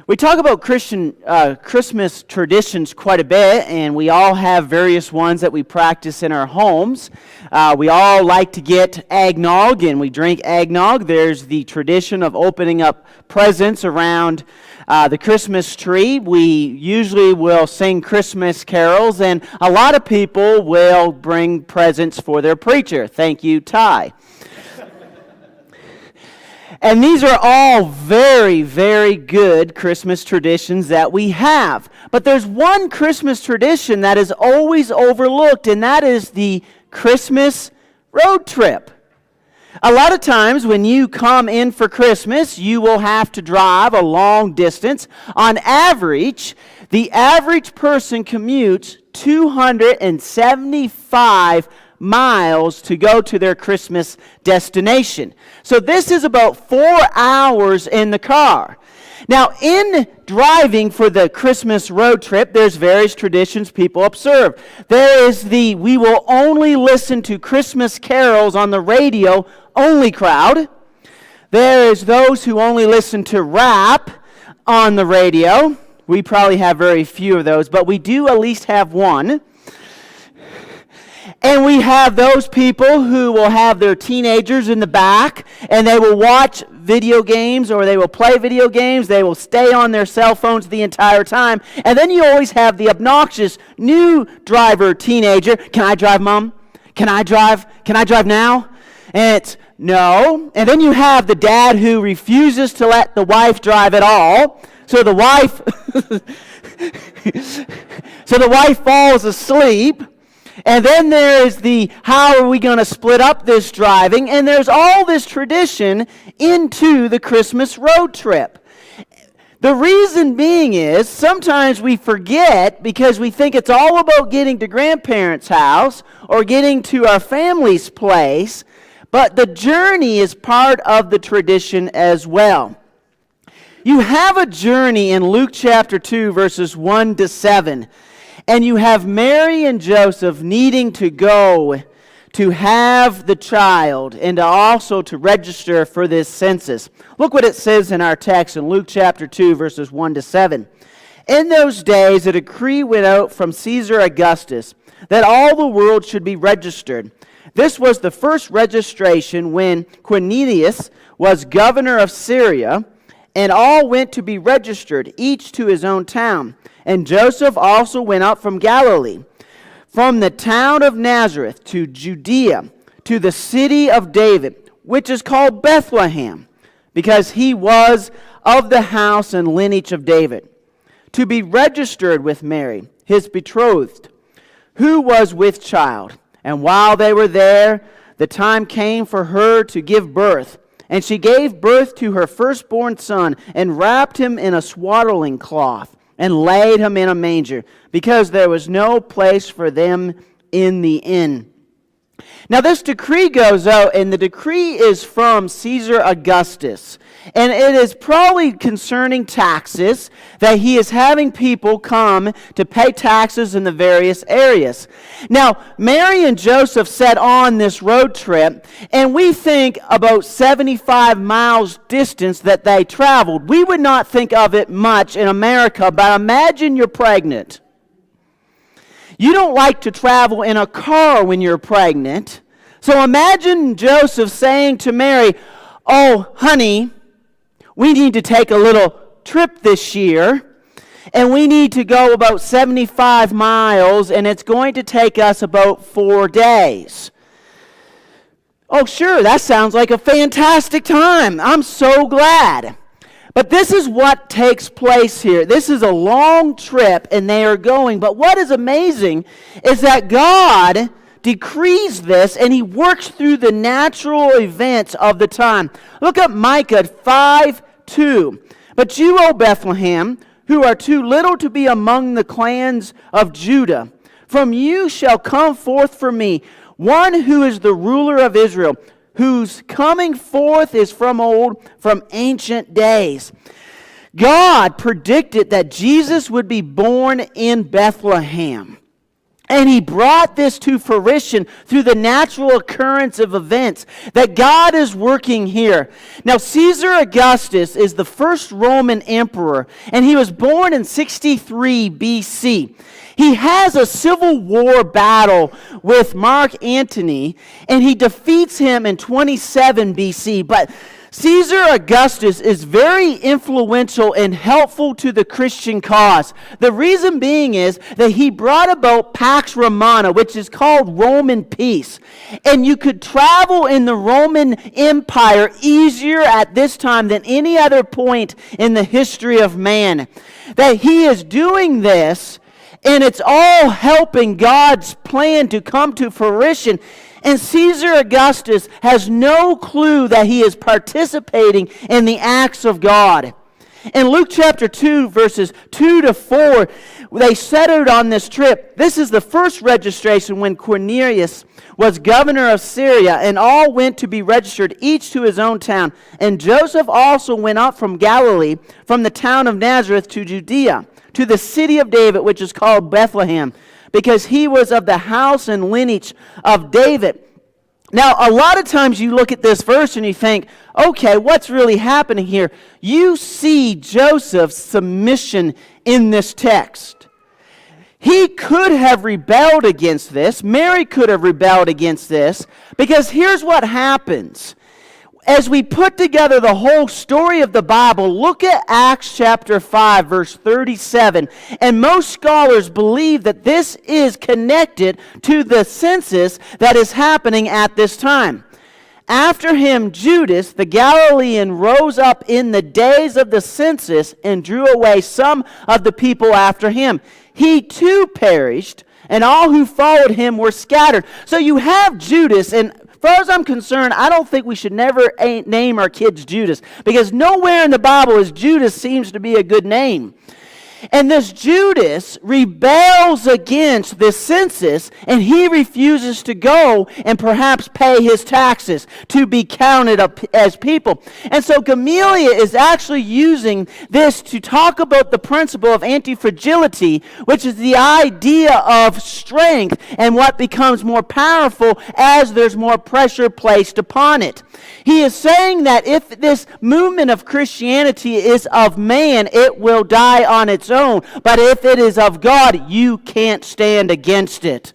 We talk about Christmas traditions quite a bit, and we all have various ones that we practice in our homes. We all like to get eggnog, and we drink eggnog. There's the tradition of opening up presents around the Christmas tree. We usually will sing Christmas carols, and a lot of people will bring presents for their preacher. Thank you, Ty. And these are all very, very good Christmas traditions that we have. But there's one Christmas tradition that is always overlooked, and that is the Christmas road trip. A lot of times when you come in for Christmas, you will have to drive a long distance. On average, the average person commutes 275 miles to go to their Christmas destination. So this is about 4 hours in the car. Now, in driving for the Christmas road trip, there's various traditions people observe. There is the we will only listen to Christmas carols on the radio only crowd. There is those who only listen to rap on the radio. We probably have very few of those, but we do at least have one. And we have those people who will have their teenagers in the back, and they will watch video games or they will play video games. They will stay on their cell phones the entire time. And then you always have the obnoxious new driver teenager. Can I drive, Mom? Can I drive? Can I drive now? And it's no. And then you have the dad who refuses to let the wife drive at all. So the wife falls asleep. And then there's the, how are we going to split up this driving? And there's all this tradition into the Christmas road trip. The reason being is, sometimes we forget because we think it's all about getting to grandparents' house or getting to our family's place, but the journey is part of the tradition as well. You have a journey in Luke chapter 2, verses 1 to 7. And you have Mary and Joseph needing to go to have the child and also to register for this census. Look what it says in our text in Luke chapter 2, verses 1 to 7. In those days, a decree went out from Caesar Augustus that all the world should be registered. This was the first registration when Quirinius was governor of Syria, and all went to be registered, each to his own town. And Joseph also went up from Galilee, from the town of Nazareth to Judea, to the city of David, which is called Bethlehem, because he was of the house and lineage of David, to be registered with Mary, his betrothed, who was with child. And while they were there, the time came for her to give birth. And she gave birth to her firstborn son, and wrapped him in a swaddling cloth, and laid him in a manger, because there was no place for them in the inn. Now this decree goes out, and the decree is from Caesar Augustus. And it is probably concerning taxes, that he is having people come to pay taxes in the various areas. Now, Mary and Joseph set on this road trip, and we think about 75 miles distance that they traveled. We would not think of it much in America, but imagine you're pregnant. You don't like to travel in a car when you're pregnant. So imagine Joseph saying to Mary, "Oh, honey, we need to take a little trip this year, and we need to go about 75 miles, and it's going to take us about 4 days. Oh, sure, that sounds like a fantastic time. I'm so glad. But this is what takes place here. This is a long trip, and they are going. But what is amazing is that God decrees this, and he works through the natural events of the time. Look at Micah 5:2. But you, O Bethlehem, who are too little to be among the clans of Judah, from you shall come forth for me one who is the ruler of Israel, whose coming forth is from old, from ancient days." God predicted that Jesus would be born in Bethlehem. And he brought this to fruition through the natural occurrence of events that God is working here. Now, Caesar Augustus is the first Roman emperor, and he was born in 63 BC. He has a civil war battle with Mark Antony, and he defeats him in 27 BC. But Caesar Augustus is very influential and helpful to the Christian cause. The reason being is that he brought about Pax Romana, which is called Roman peace. And you could travel in the Roman Empire easier at this time than any other point in the history of man. That he is doing this, and it's all helping God's plan to come to fruition. And Caesar Augustus has no clue that he is participating in the acts of God. In Luke chapter 2, verses 2 to 4, they set out on this trip. This is the first registration when Quirinius was governor of Syria, and all went to be registered, each to his own town. And Joseph also went up from Galilee, from the town of Nazareth to Judea, to the city of David, which is called Bethlehem, because he was of the house and lineage of David. Now, a lot of times you look at this verse and you think, okay, what's really happening here? You see Joseph's submission in this text. He could have rebelled against this. Mary could have rebelled against this, because here's what happens. As we put together the whole story of the Bible, look at Acts chapter 5, verse 37. And most scholars believe that this is connected to the census that is happening at this time. After him, Judas, the Galilean, rose up in the days of the census and drew away some of the people after him. He too perished, and all who followed him were scattered. So you have Judas, and as far as I'm concerned, I don't think we should never name our kids Judas, because nowhere in the Bible is Judas seems to be a good name. And this Judas rebels against this census, and he refuses to go and perhaps pay his taxes to be counted up as people. And so Gamaliel is actually using this to talk about the principle of anti-fragility, which is the idea of strength and what becomes more powerful as there's more pressure placed upon it. He is saying that if this movement of Christianity is of man, it will die on its own. But if it is of God, you can't stand against it.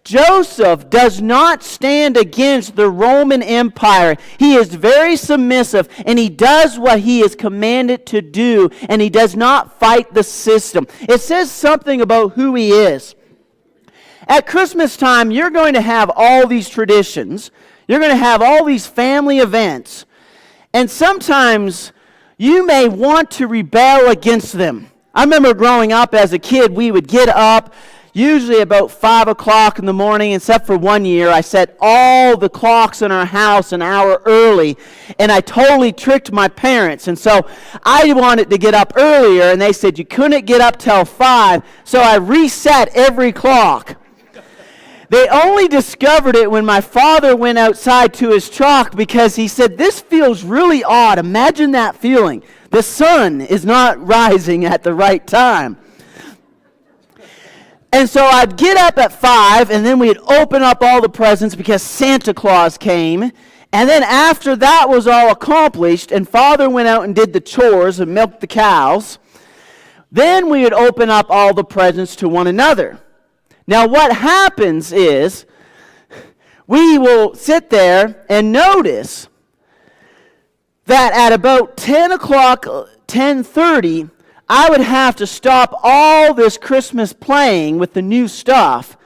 Joseph does not stand against the Roman Empire. He is very submissive, and he does what he is commanded to do, and he does not fight the system. It says something about who he is. At Christmas time, you're going to have all these traditions. You're going to have all these family events. And sometimes you may want to rebel against them. I remember growing up as a kid, we would get up usually about 5 o'clock in the morning, except for one year. I set all the clocks in our house an hour early, and I totally tricked my parents. And so I wanted to get up earlier, and they said you couldn't get up till 5, so I reset every clock. They only discovered it when my father went outside to his truck, because he said, "This feels really odd. Imagine that feeling. The sun is not rising at the right time." And so I'd get up at 5, and then we'd open up all the presents because Santa Claus came. And then after that was all accomplished, and Father went out and did the chores and milked the cows, then we would open up all the presents to one another. Now what happens is, we will sit there and notice that at about 10 o'clock, 10:30, I would have to stop all this Christmas playing with the new stuff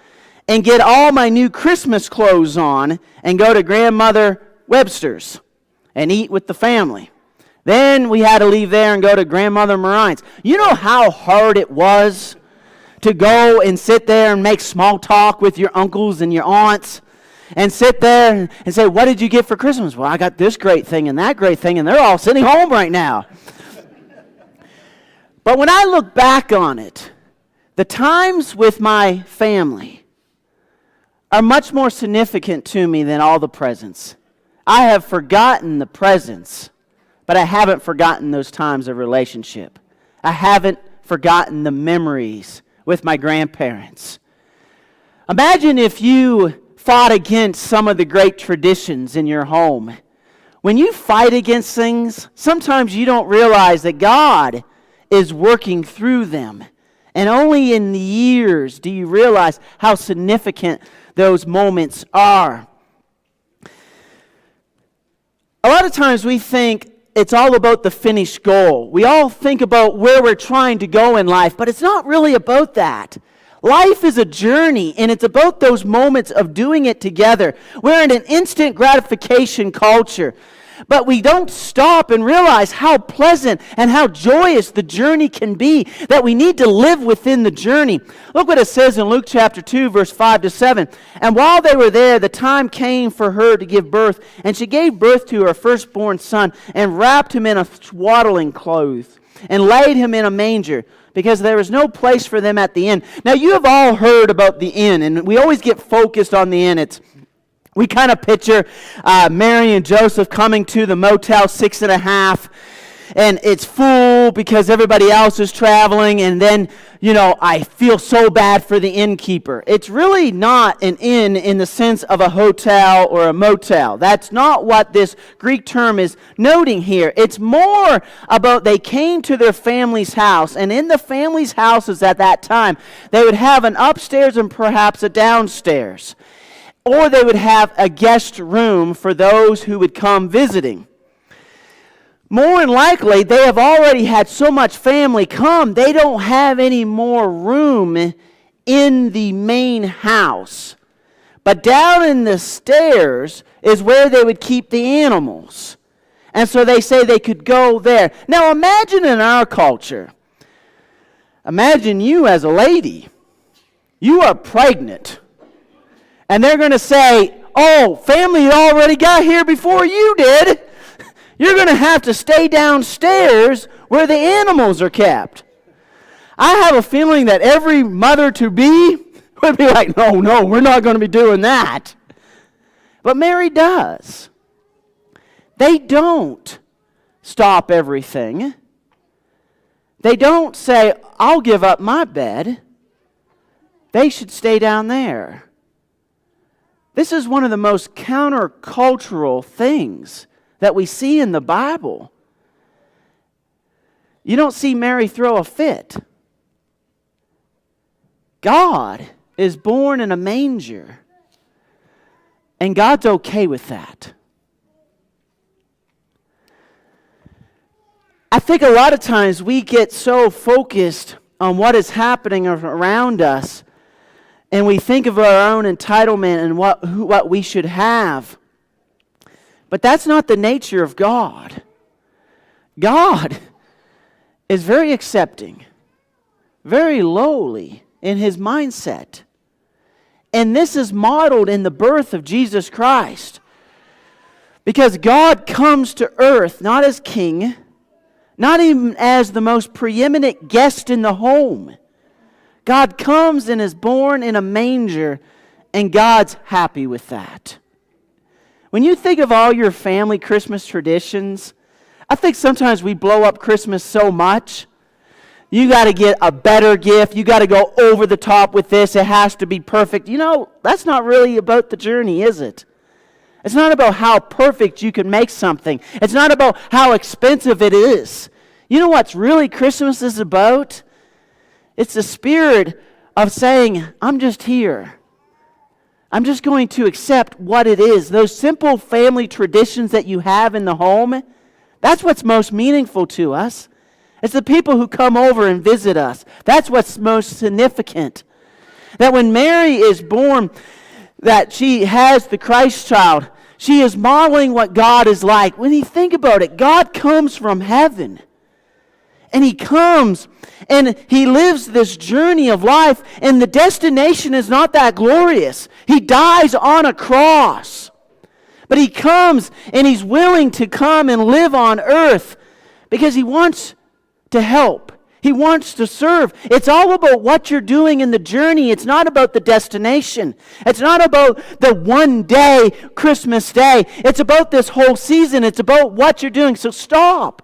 and get all my new Christmas clothes on and go to Grandmother Webster's and eat with the family. Then we had to leave there and go to Grandmother Marine's. You know how hard it was to go and sit there and make small talk with your uncles and your aunts and sit there and say, "What did you get for Christmas?" "Well, I got this great thing and that great thing, and they're all sitting home right now." But when I look back on it, the times with my family are much more significant to me than all the presents. I have forgotten the presents, but I haven't forgotten those times of relationship. I haven't forgotten the memories with my grandparents. Imagine if you fought against some of the great traditions in your home. When you fight against things, sometimes you don't realize that God is working through them. And only in the years do you realize how significant those moments are. A lot of times we think it's all about the finished goal. We all think about where we're trying to go in life, but it's not really about that. Life is a journey, and it's about those moments of doing it together. We're in an instant gratification culture, but we don't stop and realize how pleasant and how joyous the journey can be, that we need to live within the journey. Look what it says in Luke chapter 2, verse 5 to 7. And while they were there, the time came for her to give birth, and she gave birth to her firstborn son, and wrapped him in a swaddling clothes, and laid him in a manger, because there was no place for them at the inn. Now, you have all heard about the inn, and we always get focused on the inn. We kind of picture Mary and Joseph coming to the Motel 6.5, and it's full because everybody else is traveling, and then, I feel so bad for the innkeeper. It's really not an inn in the sense of a hotel or a motel. That's not what this Greek term is noting here. It's more about they came to their family's house, and in the family's houses at that time, they would have an upstairs and perhaps a downstairs. Or they would have a guest room for those who would come visiting. More than likely, they have already had so much family come, they don't have any more room in the main house. But down in the stairs is where they would keep the animals. And so they say they could go there. Now imagine in our culture, imagine you as a lady, you are pregnant. And they're going to say, oh, family already got here before you did. You're going to have to stay downstairs where the animals are kept. I have a feeling that every mother-to-be would be like, no, we're not going to be doing that. But Mary does. They don't stop everything. They don't say, I'll give up my bed. They should stay down there. This is one of the most countercultural things that we see in the Bible. You don't see Mary throw a fit. God is born in a manger, and God's okay with that. I think a lot of times we get so focused on what is happening around us, and we think of our own entitlement and what we should have. But that's not the nature of God. God is very accepting, very lowly in His mindset. And this is modeled in the birth of Jesus Christ. Because God comes to earth not as king, not even as the most preeminent guest in the home. God comes and is born in a manger, and God's happy with that. When you think of all your family Christmas traditions, I think sometimes we blow up Christmas so much. You got to get a better gift. You got to go over the top with this. It has to be perfect. That's not really about the journey, is it? It's not about how perfect you can make something. It's not about how expensive it is. You know what's really Christmas is about? It's the spirit of saying, I'm just here. I'm just going to accept what it is. Those simple family traditions that you have in the home, that's what's most meaningful to us. It's the people who come over and visit us. That's what's most significant. That when Mary is born, that she has the Christ child, she is modeling what God is like. When you think about it, God comes from heaven. And He comes and He lives this journey of life, and the destination is not that glorious. He dies on a cross. But He comes and He's willing to come and live on earth because He wants to help. He wants to serve. It's all about what you're doing in the journey. It's not about the destination. It's not about the one day, Christmas Day. It's about this whole season. It's about what you're doing. So stop.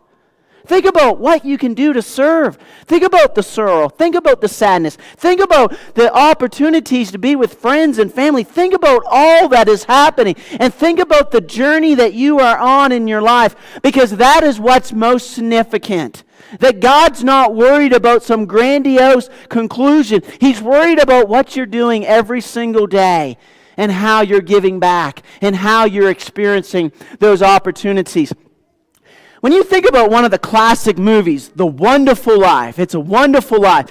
Think about what you can do to serve. Think about the sorrow. Think about the sadness. Think about the opportunities to be with friends and family. Think about all that is happening. And think about the journey that you are on in your life, because that is what's most significant. That God's not worried about some grandiose conclusion. He's worried about what you're doing every single day and how you're giving back and how you're experiencing those opportunities. When you think about one of the classic movies, The Wonderful Life, It's a Wonderful Life.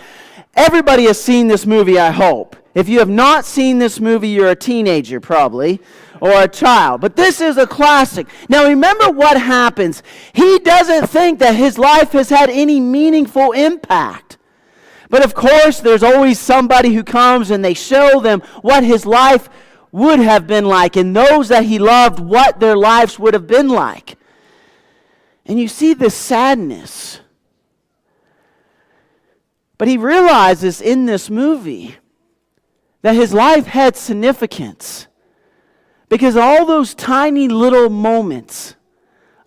Everybody has seen this movie, I hope. If you have not seen this movie, you're a teenager probably, or a child. But this is a classic. Now remember what happens. He doesn't think that his life has had any meaningful impact. But of course, there's always somebody who comes and they show them what his life would have been like, and those that he loved, what their lives would have been like. And you see this sadness. But he realizes in this movie that his life had significance. Because all those tiny little moments,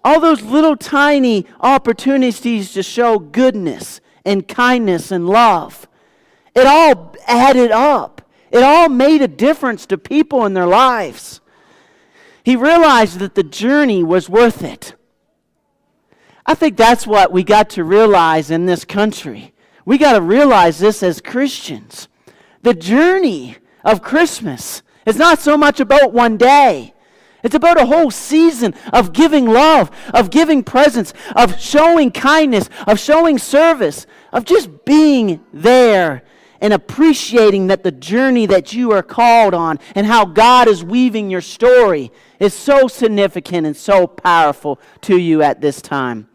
all those little tiny opportunities to show goodness and kindness and love, it all added up. It all made a difference to people in their lives. He realized that the journey was worth it. I think that's what we got to realize in this country. We got to realize this as Christians. The journey of Christmas is not so much about one day. It's about a whole season of giving love, of giving presents, of showing kindness, of showing service, of just being there and appreciating that the journey that you are called on and how God is weaving your story is so significant and so powerful to you at this time.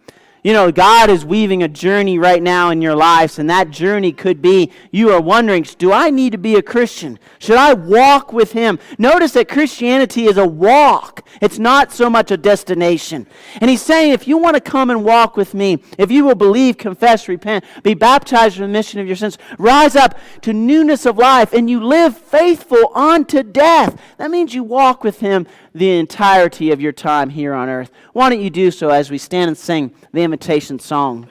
You know, God is weaving a journey right now in your lives, and that journey could be, you are wondering, do I need to be a Christian? Should I walk with Him? Notice that Christianity is a walk. It's not so much a destination. And He's saying, if you want to come and walk with me, if you will believe, confess, repent, be baptized in the remission of your sins, rise up to newness of life, and you live faithful unto death. That means you walk with Him the entirety of your time here on earth. Why don't you do so as we stand and sing the invitation song?